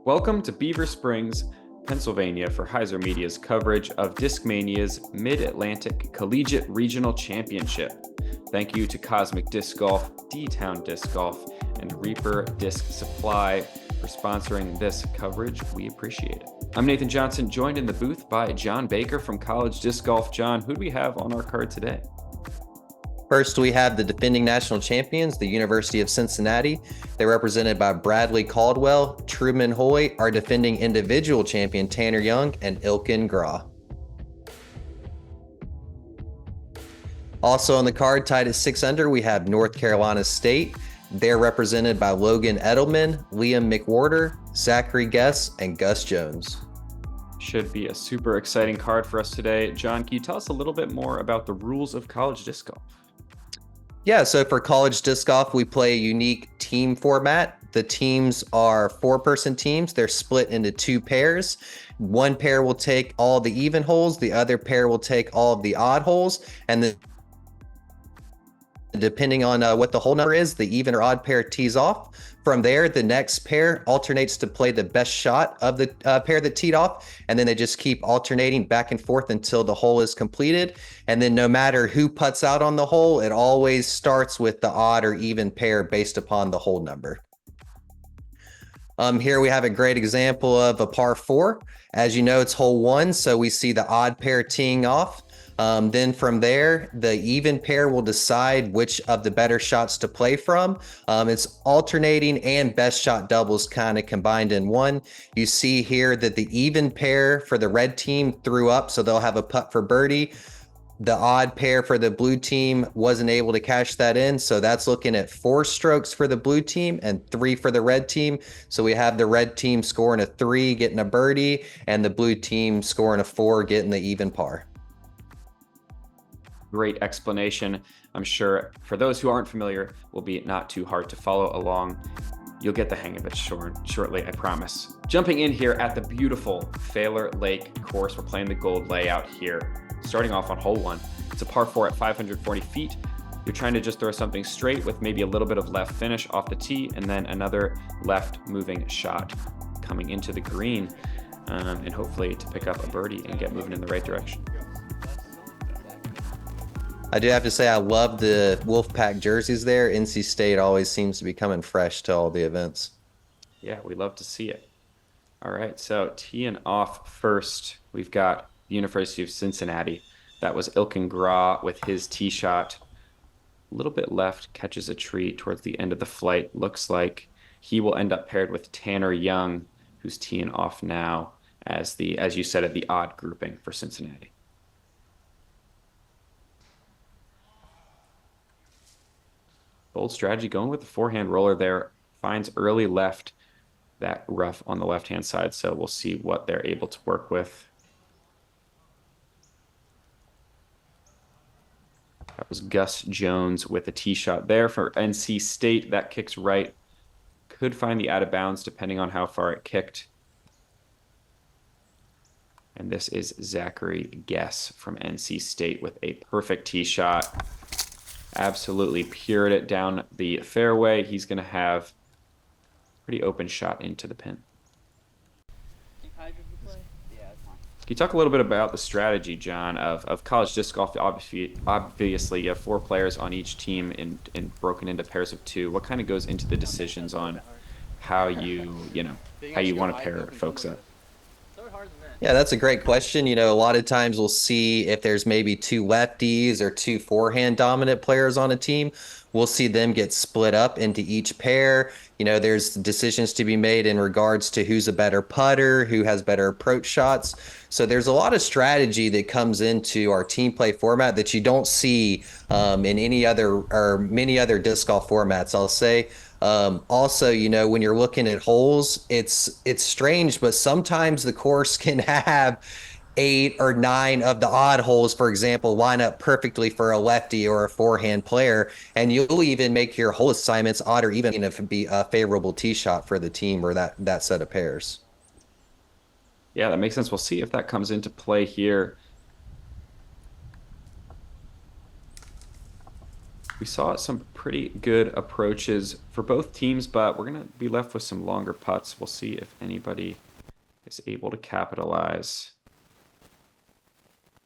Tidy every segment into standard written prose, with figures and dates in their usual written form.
Welcome to Beaver Springs, Pennsylvania for HyzerMedia's coverage of Discmania's Mid-Atlantic Collegiate Regional Championship. Thank you to Cosmic Disc Golf, D-Town Disc Golf, and Reaper Disc Supply for sponsoring this coverage. We appreciate it. I'm Nathan Johnson, joined in the booth by John Baker from College Disc Golf. John, who do we have on our card today? First, we have the defending national champions, the University of Cincinnati. They're represented by Bradley Caldwell, Truman, our defending individual champion, Tanner Young, and Ilkin, Groh. Also on the card, tied at 6 under, we have North Carolina State. They're represented by Logan Edelman, Liam McWhorter, Zachary and Gus Jones. Should be a super exciting card for us today. John, can you tell us a little bit more about the rules of college disc golf? Yeah, so for college disc golf, we play a unique team format. The teams are 4-person teams. They're split into 2 pairs. One pair will take all the even holes. The other pair will take all of the odd holes. And then depending on what the hole number is, the even or odd pair tees off. From there, the next pair alternates to play the best shot of the pair that teed off, and then they just keep alternating back and forth until the hole is completed. And then no matter who putts out on the hole, it always starts with the odd or even pair based upon the hole number. Here we have a great example of a par 4. As you know, it's hole 1, so we see the odd pair teeing off. Then from there, the even pair will decide which of the better shots to play from. It's alternating and best shot doubles kind of combined in one. You see here that the even pair for the red team threw up, so they'll have a putt for birdie. The odd pair for the blue team wasn't able to cash that in, so that's looking at 4 strokes for the blue team and 3 for the red team. So we have the red team scoring a 3, getting a birdie, and the blue team scoring a 4, getting the even par. Great explanation. I'm sure for those who aren't familiar, will be not too hard to follow along. You'll get the hang of it shortly, I promise. Jumping in here at the beautiful Faylor Lake course, we're playing the gold layout here. Starting off on hole 1, it's a par 4 at 540 feet. You're trying to just throw something straight with maybe a little bit of left finish off the tee, and then another left moving shot coming into the green, and hopefully to pick up a birdie and get moving in the right direction. I do have to say I love the Wolfpack jerseys there. NC State always seems to be coming fresh to all the events. Yeah, we love to see it. All right, so teeing off first, we've got the University of Cincinnati. That was Ilkin Groh with his tee shot. A little bit left, catches a tree towards the end of the flight. Looks like he will end up paired with Tanner Young, who's teeing off now as you said, at the odd grouping for Cincinnati. Bold strategy, going with the forehand roller there. Finds early left, that rough on the left-hand side, so we'll see what they're able to work with. That was Gus Jones with a tee shot there for NC State. That kicks right. Could find the out of bounds depending on how far it kicked. And this is Zachary from NC State with a perfect tee shot. Absolutely pured it down the fairway. He's going to have a pretty open shot into the pin. Can you talk a little bit about the strategy, John, of college disc golf? Obviously, you have 4 players on each team and broken into pairs of 2. What kind of goes into the decisions on how you want to pair folks up? Yeah, that's a great question. A lot of times we'll see if there's maybe 2 lefties or 2 forehand dominant players on a team, we'll see them get split up into each pair. There's decisions to be made in regards to who's a better putter, who has better approach shots. So there's a lot of strategy that comes into our team play format that you don't see in any other or many other disc golf formats, I'll say. Also, when you're looking at holes, it's strange, but sometimes the course can have 8 or 9 of the odd holes, for example, line up perfectly for a lefty or a forehand player, and you'll even make your hole assignments odd or even if it be a favorable tee shot for the team or that set of pairs. Yeah, that makes sense. We'll see if that comes into play here. We saw some pretty good approaches for both teams, but we're going to be left with some longer putts. We'll see if anybody is able to capitalize.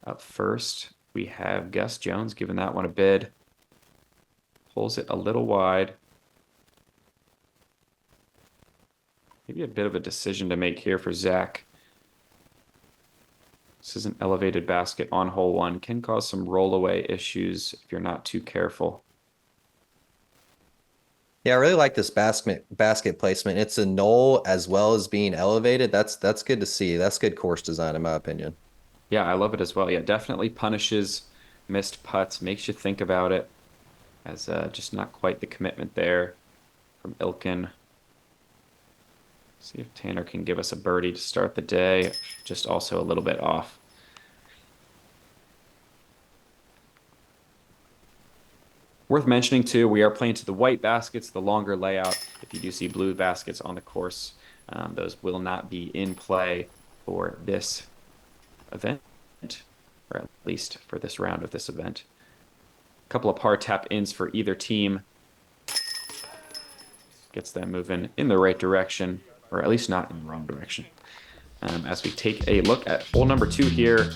Up first, we have Gus Jones giving that one a bid. Pulls it a little wide. Maybe a bit of a decision to make here for Zach. This is an elevated basket on hole 1. Can cause some rollaway issues if you're not too careful. Yeah, I really like this basket placement. It's a knoll as well as being elevated. That's good to see. That's good course design, in my opinion. Yeah, I love it as well. Yeah, definitely punishes missed putts, makes you think about it, as just not quite the commitment there from Ilkin. See if Tanner can give us a birdie to start the day, just also a little bit off. Worth mentioning too, we are playing to the white baskets, the longer layout. If you do see blue baskets on the course, those will not be in play for this event, or at least for this round of this event. A couple of par tap ins for either team. Gets them moving in the right direction, or at least not in the wrong direction. As we take a look at hole number 2 here,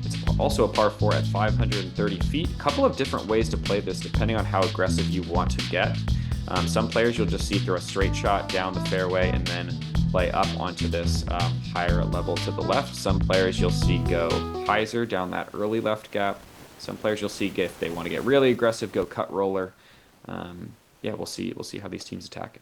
it's also a par 4 at 530 feet. A couple of different ways to play this depending on how aggressive you want to get. Some players you'll just see throw a straight shot down the fairway and then play up onto this higher level to the left. Some players you'll see go hyzer down that early left gap. Some players you'll see, if they want to get really aggressive, go cut roller. Yeah, we'll see how these teams attack it.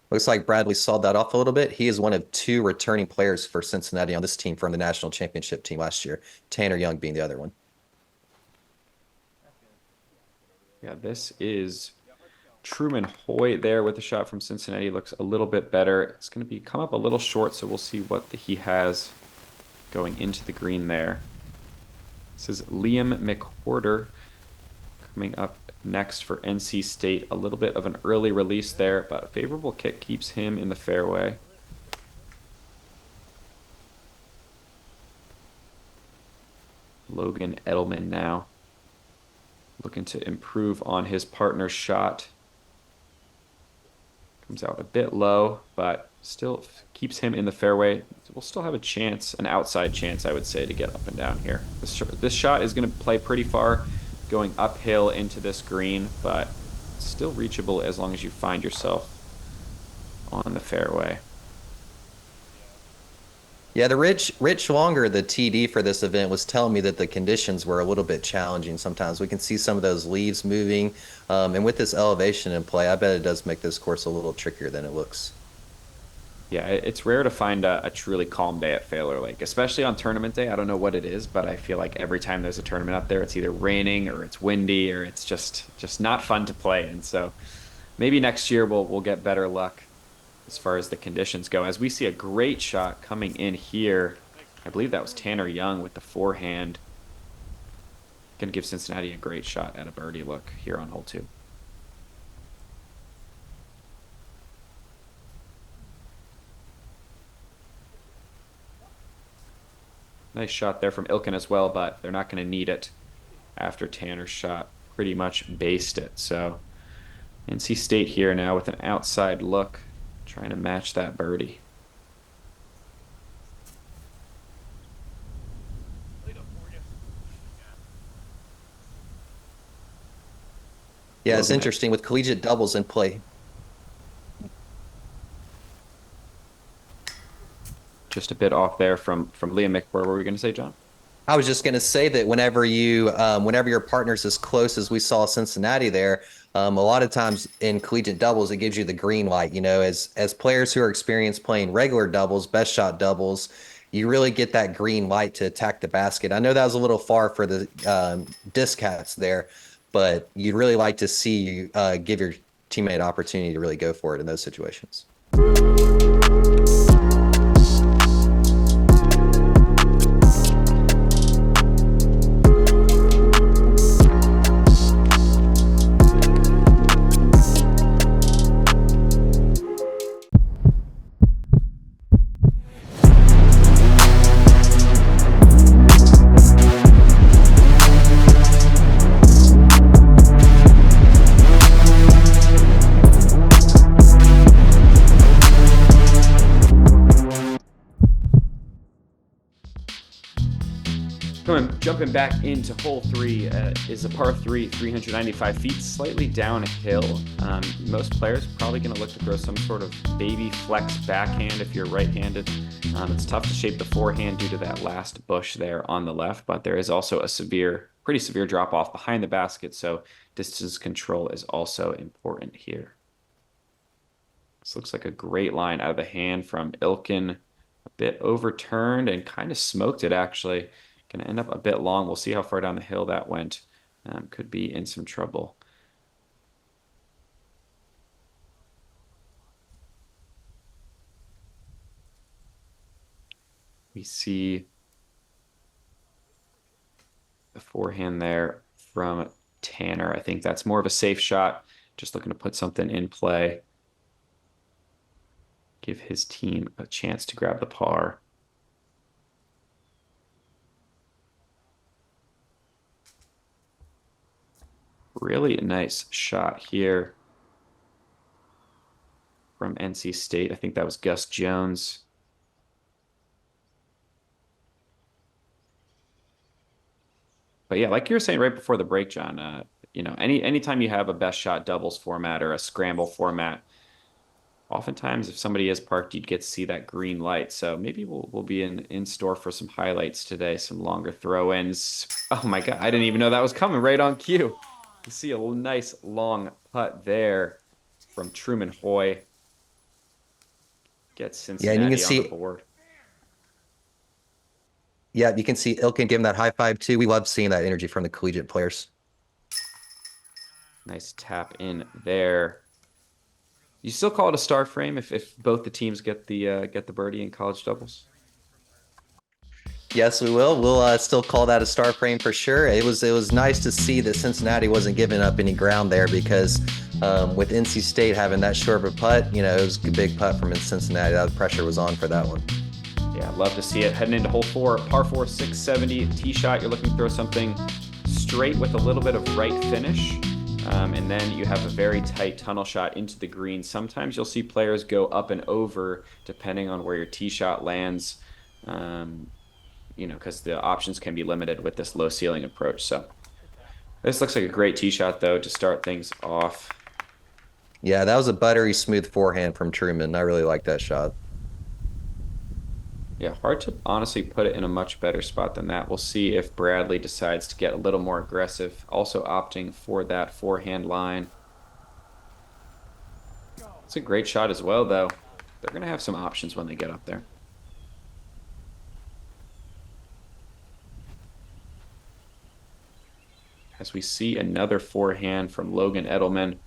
Looks like Bradley sawed that off a little bit. He is one of 2 returning players for Cincinnati on this team from the national championship team last year. Tanner Young being the other one. Yeah, this is Truman Hoy there with the shot from Cincinnati. Looks a little bit better. It's going to come up a little short, so we'll see what he has going into the green there. This is Liam McWhorter coming up next for NC State. A little bit of an early release there, but a favorable kick keeps him in the fairway. Logan Edelman now looking to improve on his partner's shot. Comes out a bit low, but still keeps him in the fairway. So we'll still have a chance, an outside chance, I would say, to get up and down here. This shot is going to play pretty far, going uphill into this green, but still reachable as long as you find yourself on the fairway. Yeah, the Rich Longer, the TD for this event, was telling me that the conditions were a little bit challenging sometimes. We can see some of those leaves moving, and with this elevation in play, I bet it does make this course a little trickier than it looks. Yeah, it's rare to find a truly calm day at Faylor Lake, especially on tournament day. I don't know what it is, but I feel like every time there's a tournament out there, it's either raining or it's windy or it's just not fun to play. And so maybe next year we'll get better luck as far as the conditions go. As we see a great shot coming in here, I believe that was Tanner Young with the forehand. Going to give Cincinnati a great shot at a birdie look here on hole 2. Nice shot there from Ilkin as well, but they're not going to need it after Tanner's shot pretty much based it. So NC State here now with an outside look, trying to match that birdie. Yeah, it's interesting with collegiate doubles in play. Just a bit off there from Liam McWhorter. What were we going to say, John? I was just going to say that whenever your partner's as close as we saw Cincinnati there, a lot of times in collegiate doubles, it gives you the green light. You know, as players who are experienced playing regular doubles, best shot doubles, you really get that green light to attack the basket. I know that was a little far for the disc hats there, but you'd really like to see you give your teammate opportunity to really go for it in those situations. Jumping back into hole 3 is a par 3, 395 feet, slightly downhill. Most players probably going to look to throw some sort of baby flex backhand if you're right-handed. It's tough to shape the forehand due to that last bush there on the left, but there is also a pretty severe drop off behind the basket, so distance control is also important here. This looks like a great line out of the hand from Ilkin. A bit overturned and kind of smoked it, actually. Going to end up a bit long. We'll see how far down the hill that went. Could be in some trouble. We see the forehand there from Tanner. I think that's more of a safe shot. Just looking to put something in play. Give his team a chance to grab the par. Really nice shot here from NC State. I think that was Gus Jones. But yeah, like you were saying right before the break, John, anytime you have a best shot doubles format or a scramble format, oftentimes if somebody is parked, you'd get to see that green light. So maybe we'll be in store for some highlights today, some longer throw-ins. Oh my God, I didn't even know that was coming right on cue. You see a nice long putt there from Truman Hoy. Gets Cincinnati on the board. Yeah, you can see Ilkin give him that high five too. We love seeing that energy from the collegiate players. Nice tap in there. You still call it a star frame if both the teams get the birdie in college doubles? Yes, we will. We'll still call that a star frame for sure. It was nice to see that Cincinnati wasn't giving up any ground there because with NC State having that short of a putt, it was a big putt from Cincinnati. That pressure was on for that one. Yeah, love to see it. Heading into hole 4, par 4, 670 tee shot. You're looking to throw something straight with a little bit of right finish. And then you have a very tight tunnel shot into the green. Sometimes you'll see players go up and over depending on where your tee shot lands. Because the options can be limited with this low ceiling approach. So this looks like a great tee shot, though, to start things off. Yeah, that was a buttery smooth forehand from Truman. I really like that shot. Yeah, hard to honestly put it in a much better spot than that. We'll see if Bradley decides to get a little more aggressive, also opting for that forehand line. It's a great shot as well, though. They're going to have some options when they get up there. As we see another forehand from Logan Edelman.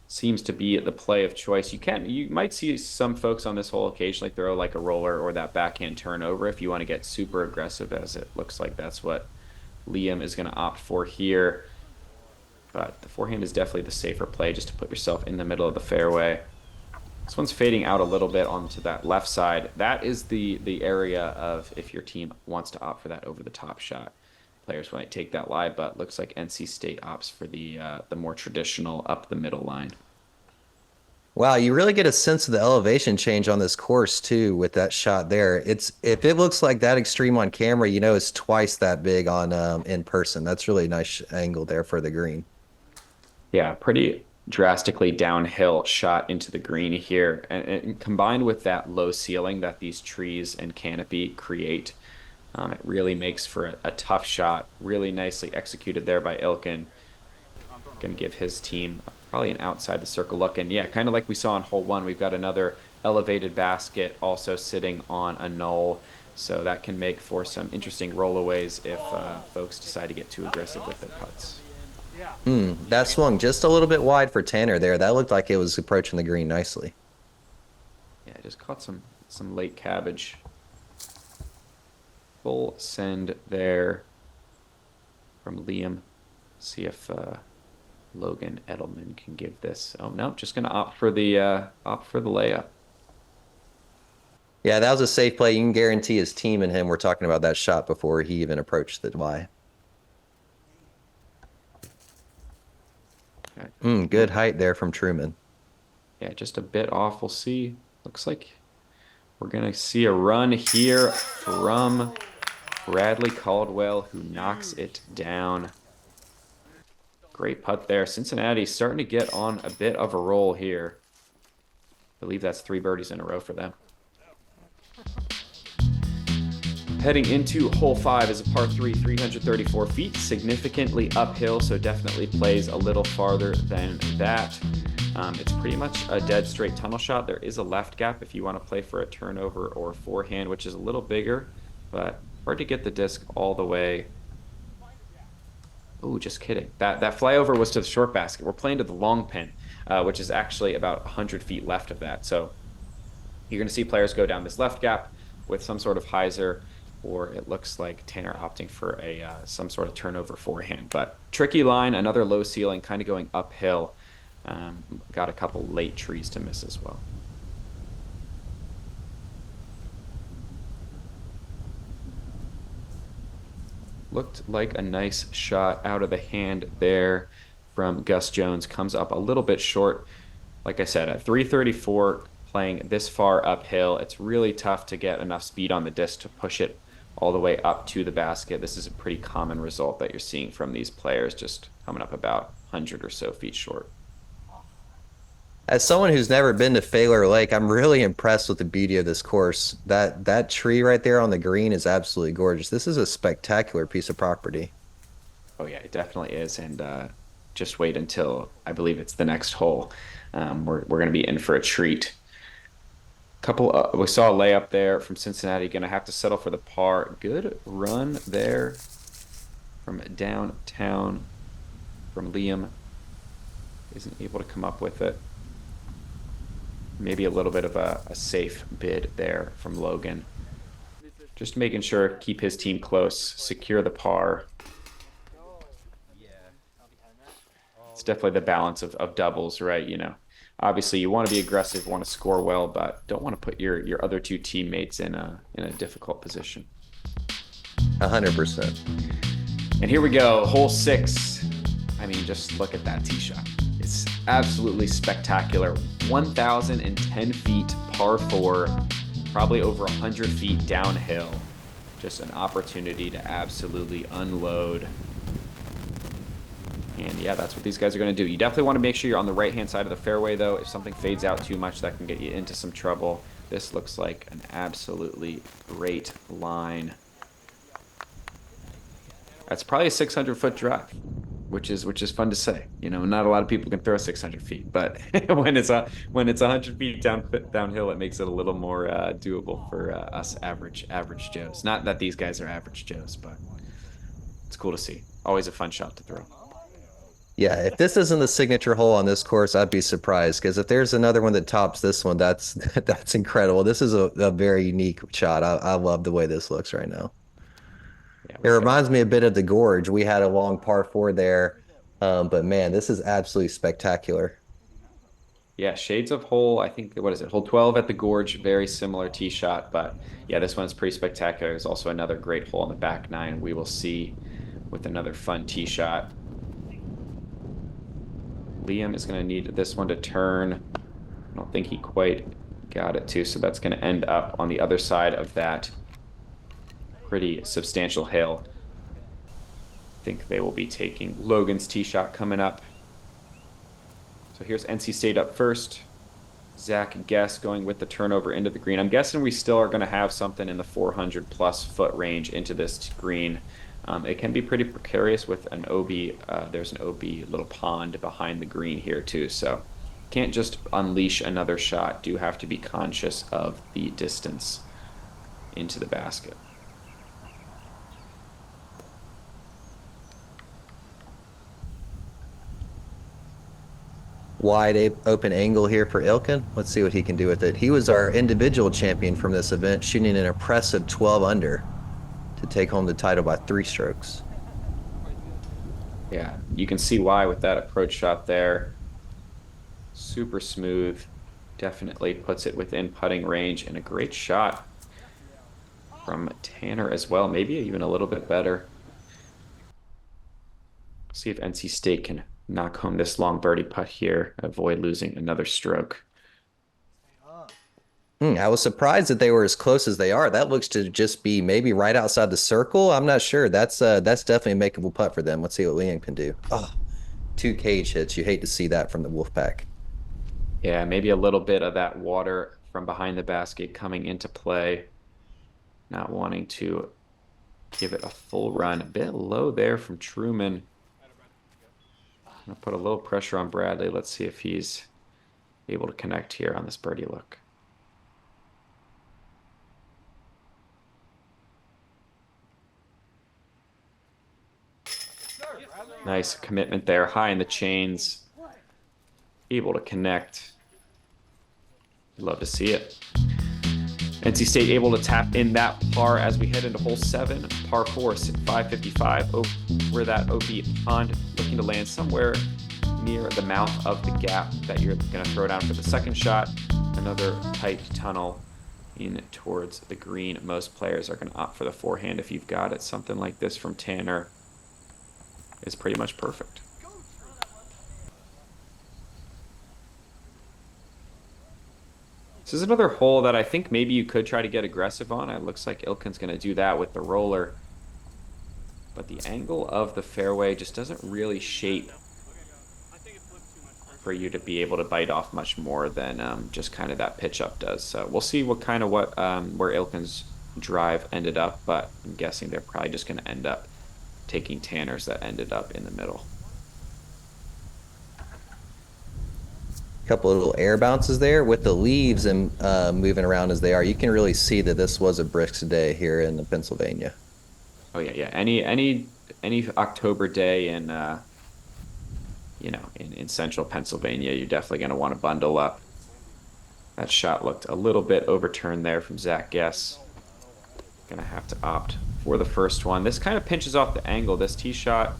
Seems to be the play of choice. You might see some folks on this hole occasionally throw like a roller or that backhand turnover if you want to get super aggressive, as it looks like that's what Liam is going to opt for here. But the forehand is definitely the safer play, just to put yourself in the middle of the fairway. This one's fading out a little bit onto that left side. That is the area of if your team wants to opt for that over the top shot. Players might take that lie, but looks like NC State opts for the more traditional up the middle line. Wow, you really get a sense of the elevation change on this course too with that shot there. If it looks like that extreme on camera, it's twice that big on in person. That's really a nice angle there for the green. Yeah, pretty drastically downhill shot into the green here, and combined with that low ceiling that these trees and canopy create. It really makes for a tough shot. Really nicely executed there by Ilkin. Going to give his team probably an outside the circle look. And yeah, kind of like we saw in hole 1, we've got another elevated basket also sitting on a knoll. So that can make for some interesting rollaways if folks decide to get too aggressive with their putts. That swung just a little bit wide for Tanner there. That looked like it was approaching the green nicely. Yeah, just caught some late cabbage. Full send there from Liam. See if Logan Edelman can give this. Oh no, just gonna opt for the layup. Yeah, that was a safe play. You can guarantee his team and him were talking about that shot before he even approached the lie. Okay. Good height there from Truman. Yeah, just a bit off. We'll see. Looks like we're gonna see a run here from Bradley Caldwell, who knocks it down. Great putt there. Cincinnati starting to get on a bit of a roll here. I believe that's 3 birdies in a row for them. Heading into hole 5 is a par 3, 334 feet, significantly uphill, so definitely plays a little farther than that. It's pretty much a dead straight tunnel shot. There is a left gap if you want to play for a turnover or forehand, which is a little bigger, but hard to get the disc all the way. Oh, just kidding. That flyover was to the short basket. We're playing to the long pin, which is actually about 100 feet left of that. So you're going to see players go down this left gap with some sort of hyzer, or it looks like Tanner opting for a some sort of turnover forehand. But tricky line, another low ceiling, kind of going uphill. Got a couple late trees to miss as well. Looked like a nice shot out of the hand there from Gus Jones. Comes up a little bit short. Like I said, at 334, playing this far uphill, it's really tough to get enough speed on the disc to push it all the way up to the basket. This is a pretty common result that you're seeing from these players, just coming up about 100 or so feet short. As someone who's never been to Faylor Lake, I'm really impressed with the beauty of this course. That tree right there on the green is absolutely gorgeous. This is a spectacular piece of property. Oh yeah, it definitely is. And just wait until I believe it's the next hole. We're going to be in for a treat. We saw a layup there from Cincinnati. Going to have to settle for the par. Good run there from downtown from Liam. Isn't able to come up with it. Maybe a little bit of a safe bid there from Logan. Just making sure keep his team close, secure the par. It's definitely the balance of doubles, right? You know, obviously you want to be aggressive, want to score well, but don't want to put your other two teammates in a difficult position. 100%. And here we go, hole 6. I mean, just look at that tee shot. It's absolutely spectacular. 1,010 feet, par 4, probably over 100 feet downhill. Just an opportunity to absolutely unload. And yeah, that's what these guys are going to do. You definitely want to make sure you're on the right-hand side of the fairway, though. If something fades out too much, that can get you into some trouble. This looks like an absolutely great line. That's probably a 600-foot drive, which is fun to say. You know, not a lot of people can throw 600 feet, but when it's 100 feet downhill, it makes it a little more doable for us average Joes. Not that these guys are average Joes, but it's cool to see. Always a fun shot to throw. Yeah, if this isn't the signature hole on this course, I'd be surprised, because if there's another one that tops this one, that's incredible. This is a very unique shot. I love the way this looks right now. Yeah, It reminds me a bit of the Gorge. We had a long par 4 there, but man, this is absolutely spectacular. Yeah, shades of hole, I think, what is it? Hole 12 at the Gorge, very similar tee shot, but yeah, this one's pretty spectacular. There's also another great hole on the back 9 we will see with another fun tee shot. Liam is going to need this one to turn. I don't think he quite got it to, so that's going to end up on the other side of that pretty substantial hill. I think they will be taking Logan's tee shot coming up. So here's NC State up first. Zach Guess going with the turnover into the green. I'm guessing we still are going to have something in the 400 plus foot range into this green. It can be pretty precarious with an OB. There's an OB little pond behind the green here too. So can't just unleash another shot. Do have to be conscious of the distance into the basket. Wide open angle here for Ilkin. Let's see what he can do with it. He was our individual champion from this event, shooting an impressive 12 under to take home the title by 3 strokes. Yeah, you can see why with that approach shot there. Super smooth. Definitely puts it within putting range, and a great shot from Tanner as well. Maybe even a little bit better. See if NC State can knock home this long birdie putt here, avoid losing another stroke. I was surprised that they were as close as they are. That looks to just be maybe right outside the circle. I'm not sure. That's definitely a makeable putt for them. Let's see what Liam can do. Oh, two cage hits. You hate to see that from the Wolfpack. Yeah, maybe a little bit of that water from behind the basket coming into play, not wanting to give it a full run. A bit low there from Truman. I'm gonna put a little pressure on Bradley. Let's see if he's able to connect here on this birdie look. Nice commitment there, high in the chains, able to connect. Love to see it. NC State able to tap in that par as we head into hole 7, par 4, 555 over that OB pond, looking to land somewhere near the mouth of the gap that you're going to throw down for the second shot. Another tight tunnel in towards the green. Most players are going to opt for the forehand if you've got it. Something like this from Tanner is pretty much perfect. This is another hole that I think maybe you could try to get aggressive on. It looks like Ilkin's going to do that with the roller. But the angle of the fairway just doesn't really shape for you to be able to bite off much more than just kind of that pitch up does. So we'll see what kind of where Ilkin's drive ended up, but I'm guessing they're probably just going to end up taking Tanner's that ended up in the middle. Couple of little air bounces there with the leaves and moving around as they are. You can really see that this was a brisk day here in Pennsylvania. Oh yeah, yeah. Any October day in in central Pennsylvania, you're definitely going to want to bundle up. That shot looked a little bit overturned there from Zach Guess. Going to have to opt for the first one. This kind of pinches off the angle. This tee shot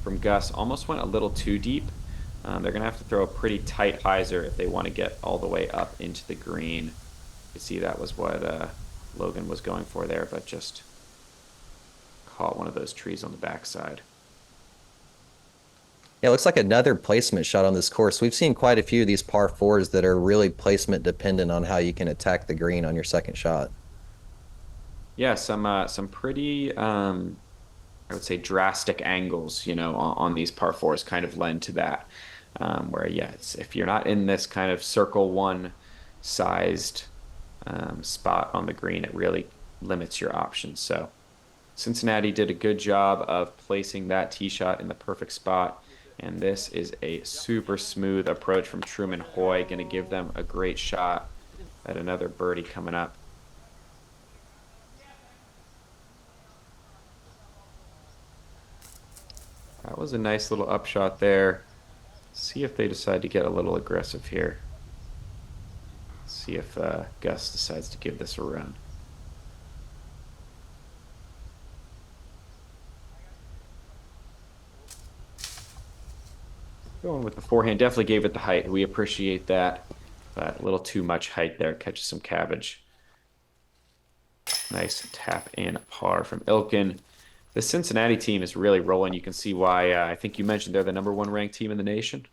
from Gus almost went a little too deep. They're going to have to throw a pretty tight hyzer if they want to get all the way up into the green. You can see that was what Logan was going for there, but just caught one of those trees on the backside. Yeah, it looks like another placement shot on this course. We've seen quite a few of these par fours that are really placement dependent on how you can attack the green on your second shot. Yeah, some pretty I would say drastic angles, on these par fours kind of lend to that. Where yeah, if you're not in this kind of circle one sized spot on the green, it really limits your options. So Cincinnati did a good job of placing that tee shot in the perfect spot. And this is a super smooth approach from Truman Hoy, going to give them a great shot at another birdie coming up. That was a nice little upshot there. See if they decide to get a little aggressive here. See if Gus decides to give this a run. Going with the forehand, definitely gave it the height. We appreciate that, but a little too much height there. Catches some cabbage. Nice tap in par from Ilkin. The Cincinnati team is really rolling. You can see why. I think you mentioned they're the #1 ranked team in the nation.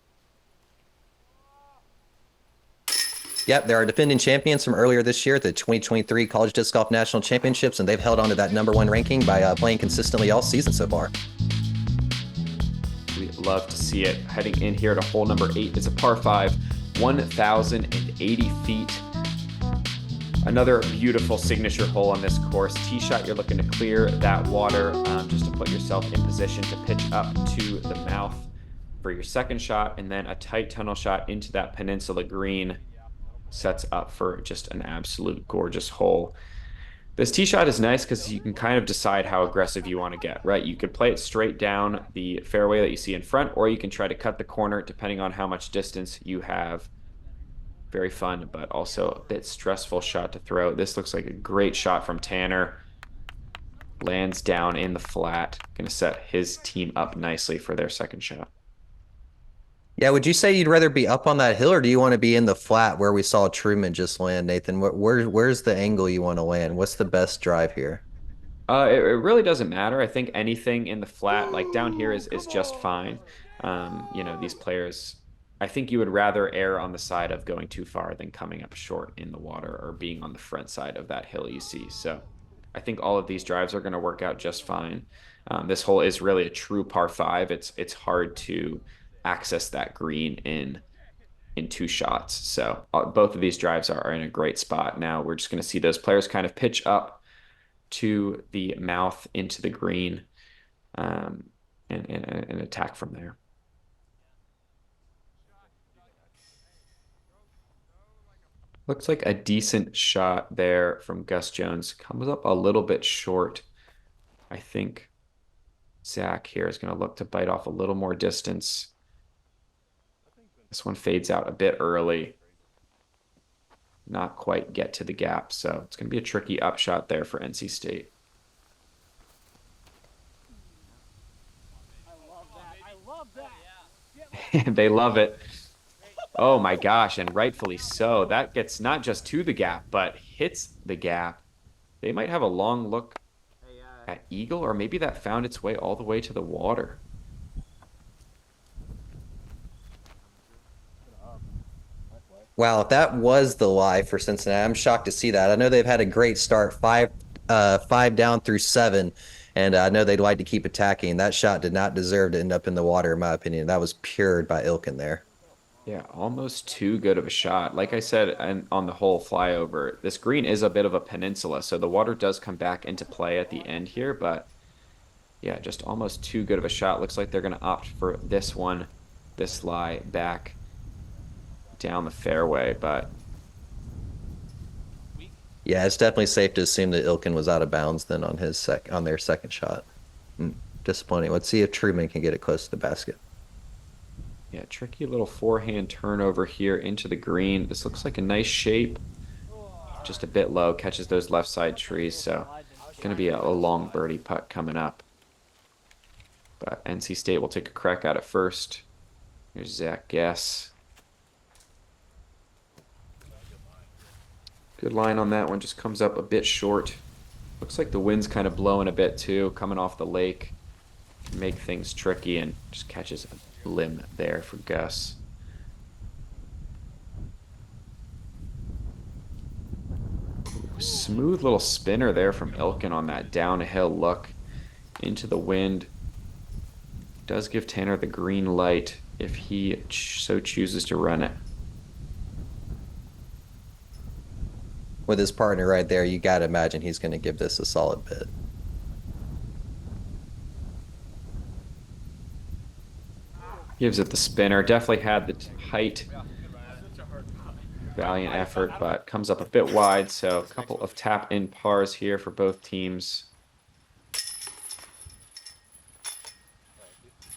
Yep, they're our defending champions from earlier this year at the 2023 College Disc Golf National Championships, and they've held on to that #1 ranking by playing consistently all season so far. We love to see it. Heading in here to hole number 8. It's a par 5, 1,080 feet. Another beautiful signature hole on this course. Tee shot, you're looking to clear that water just to put yourself in position to pitch up to the mouth for your second shot, and then a tight tunnel shot into that peninsula green sets up for just an absolute gorgeous hole. This tee shot is nice because you can kind of decide how aggressive you want to get, right? You could play it straight down the fairway that you see in front, or you can try to cut the corner depending on how much distance you have. Very fun, but also a bit stressful shot to throw. This looks like a great shot from Tanner. Lands down in the flat. Going to set his team up nicely for their second shot. Yeah, would you say you'd rather be up on that hill, or do you want to be in the flat where we saw Truman just land, Nathan? Where's the angle you want to land? What's the best drive here? It really doesn't matter. I think anything in the flat, like down here, is just fine. These players I think you would rather err on the side of going too far than coming up short in the water or being on the front side of that hill you see. So I think all of these drives are going to work out just fine. This hole is really a true par five. It's hard to access that green in two shots. So both of these drives are in a great spot. Now we're just going to see those players kind of pitch up to the mouth into the green, and attack from there. Looks like a decent shot there from Gus Jones. Comes up a little bit short. I think Zach here is going to look to bite off a little more distance. This one fades out a bit early. Not quite get to the gap. So it's going to be a tricky upshot there for NC State. I love that. They love it. Oh my gosh, and rightfully so. That gets not just to the gap, but hits the gap. They might have a long look at Eagle, or maybe that found its way all the way to the water. Wow, if that was the lie for Cincinnati, I'm shocked to see that. I know they've had a great start, five down through 7, and I know they'd like to keep attacking. That shot did not deserve to end up in the water, in my opinion. That was pured by Ilkin there. Yeah, almost too good of a shot. Like I said, and on the whole flyover, this green is a bit of a peninsula, so the water does come back into play at the end here, but yeah, just almost too good of a shot. Looks like they're going to opt for this one, this lie back down the fairway, but yeah, it's definitely safe to assume that Ilkin was out of bounds then on their second shot. Disappointing. Let's see if Truman can get it close to the basket. yeah, tricky little forehand turnover here into the green. This looks like a nice shape. Just a bit low, catches those left side trees, so it's going to be a long birdie putt coming up. But NC State will take a crack at it first. Here's Zach Guess. Good line on that one, just comes up a bit short. Looks like the wind's kind of blowing a bit too, coming off the lake. Make things tricky and just catches a limb there for Gus. Smooth little spinner there from Ilkin on that downhill look into the wind. Does give Tanner the green light if he so chooses to run it. With his partner right there, you got to imagine he's going to give this a solid bit. Gives it the spinner. Definitely had the height. Valiant effort, but comes up a bit wide. So a couple of tap-in pars here for both teams.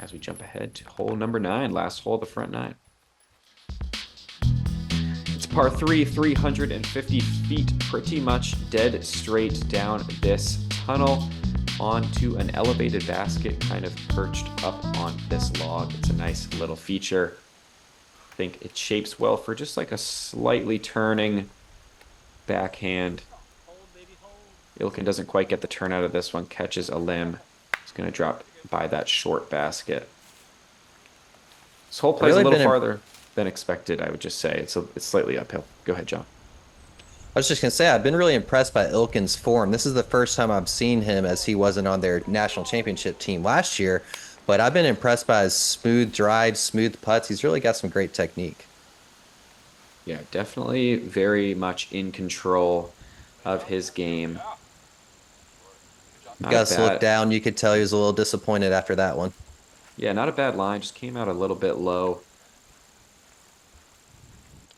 As we jump ahead to hole number 9, last hole of the front 9. It's par 3, 350 feet, pretty much dead straight down this tunnel onto an elevated basket kind of perched up on this log. It's a nice little feature. I think it shapes well for just like a slightly turning backhand. Ilkin doesn't quite get the turn out of this one, catches a limb. It's going to drop by that short basket. This hole plays a little farther than expected, I would just say. It's slightly uphill. Go ahead, John. I was just going to say, I've been really impressed by Ilkin's form. This is the first time I've seen him as he wasn't on their national championship team last year, but I've been impressed by his smooth drives, smooth putts. He's really got some great technique. Yeah, definitely very much in control of his game. Gus looked down. You could tell he was a little disappointed after that one. Yeah, not a bad line. Just came out a little bit low.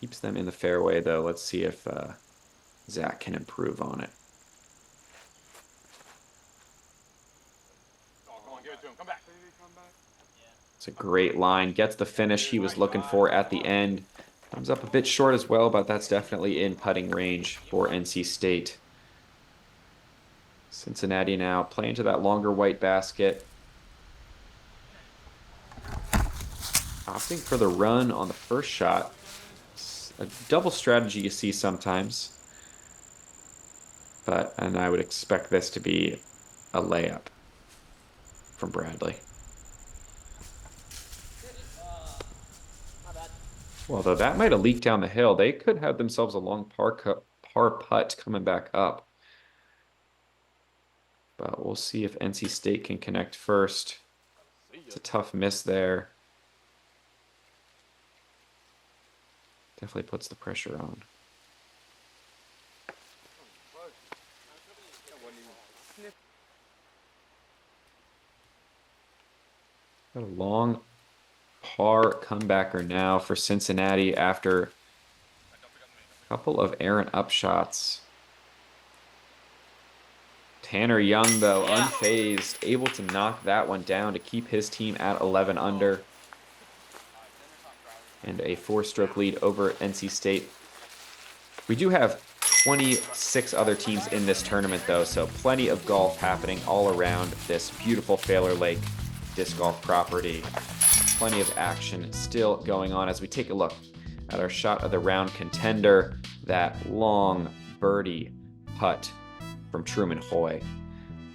Keeps them in the fairway, though. Let's see if Zach can improve on it. It's a great line. Gets the finish he was looking for at the end. Comes up a bit short as well, but that's definitely in putting range for NC State. Cincinnati now playing to that longer white basket. Opting for the run on the first shot. It's a double strategy you see sometimes. And I would expect this to be a layup from Bradley. Although that might have leaked down the hill. They could have themselves a long par putt coming back up. But we'll see if NC State can connect first. It's a tough miss there. Definitely puts the pressure on. Got a long par comebacker now for Cincinnati after a couple of errant upshots. Tanner Young, though, unfazed, able to knock that one down to keep his team at 11 under. And a 4-stroke lead over NC State. We do have 26 other teams in this tournament, though, so plenty of golf happening all around this beautiful Faylor Lake disc golf property. Plenty of action still going on as we take a look at our shot of the round contender, that long birdie putt from Truman Hoy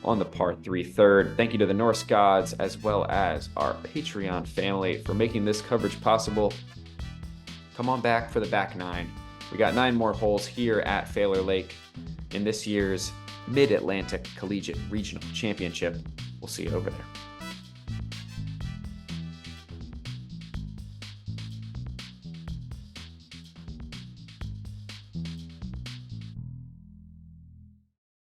on the par 3 third. Thank you to the Norse gods as well as our Patreon family for making this coverage possible. Come on back for the back 9. We got 9 more holes here at Faylor Lake in this year's Mid-Atlantic Collegiate Regional Championship. We'll see you over there.